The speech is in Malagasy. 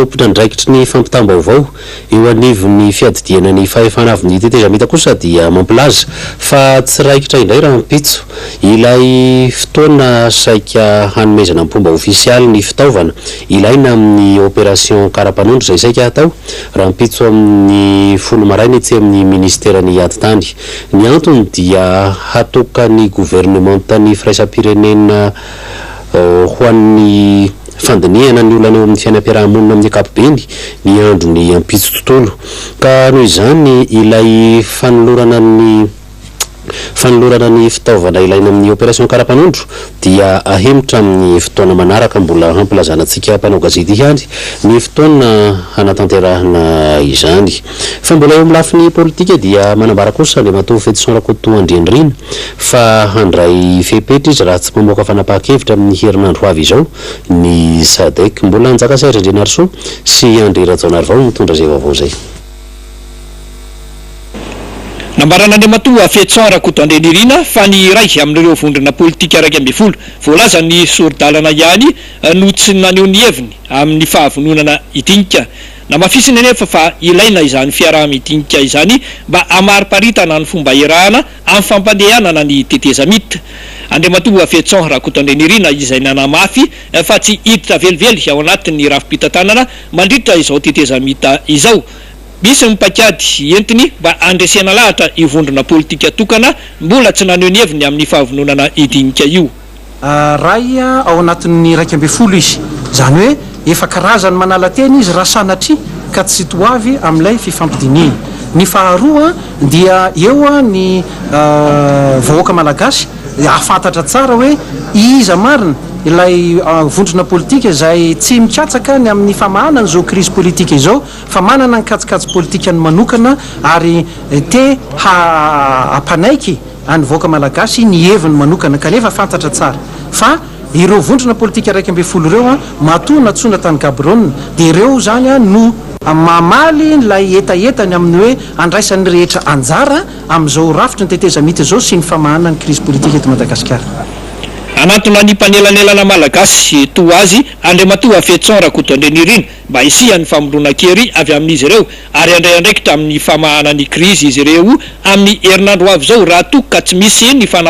tompona ndraikitry ny fampitam-baovao eo anivon'ny fiadidiana ny fahefana avy ny tetezamita kosa dia mampilaza fa tsy raikitra indray raha mipitso ilay fotoana saika hanomezana amin'ny fomba ofisialy ny fitaovana ilaina amin'ny opération karapanondro izay saika atao raha mipitso amin'ny folo maraina etsy amin'ny ministerany ati-tany. Ny antony dia hatokany gouvernementany firaisam-pirenena ho an'ny fandiniana ny olana eo amin'ny fiainam-piarahamonina amin'ny ankapobeny ny andro ny ampitso tontolo ka noho izany ilay fanolorana ny fitaovana ilaina amin'ny opération karapanondro dia ahemitra amin'ny fotoana manaraka mbola hampilazanantsika mpanao gazety ihany ny fotoana hanatanterahana izany fa mbola eo amin'ny lafiny politika dia manambara kosa le matoa Fédison Rakoto Andrianirina fa handray fepetra izy raha tsy mamoaka fanapahan-kevitra amin'ny herinandro avy izao ny SADC mbola anjaka saira Ndrenarso sy André Rajaonarivao mitondra zay vaovao zay. Nambarana Andriamatoa Fédison Rakoto Andrianirina fa ny ray amin'ireo vondrona politika araiky amby folo voalaza ny sorodalana ihany no tsy naneho ny heviny amin'ny fahavononana itinika namafisiny anefa fa ilaina izany fiaraha-midinika izany mba amariparitana ny fomba iarahana amin'ny fampandehanana ny tetezamita. Andriamatoa Fédison Rakoto Andrianirina izay nanamafy fa tsy hiditra velively ao anatin'ny rafi-pitantanana mandritra izao tetezamita izao. Misy mipakady entiny mba andresena lahatra ivondrona politika tokana mbola tsy naneho ny heviny amin'ny fahavononana idinika io. Raya ao anatin'ny 12 izy zany hoe efa karazany manala teny izy raha sanatry ka tsy toavy amin'ilay fifampidininy. Ny faharoa dia eo ny vahoaka malagasy afantatra tsara hoe iza marina ilay vondrona politika izay tsy mikatsaka ny amin'ny famahanana zao crise politika izao fa manana ny katsikatsi politika ny manokana ary te hapanaiky any vahoaka malagasy ny heviny manokana kanefa fantatra tsara fa ireo vondrona politika 12 ireo matona tsona tany Gaborone dia ireo zany no mamaly lay etaetany amin'ny hoe andraisan'ny rehetra anjara amin'izao rafitra ny tetezamita izao sy ny famahanana ny crise politika eto Madagasikara. Anatona ny panelanelana malagasy toa azy Andriamatoa Fédison Rakoto Andrianirina mba isian'ny famondrona kery avy amin'izy ireo ary andray andraikitra amin'ny famahana ny crise izy ireo amin'ny herinandro avy zao raha toka tsy misy ny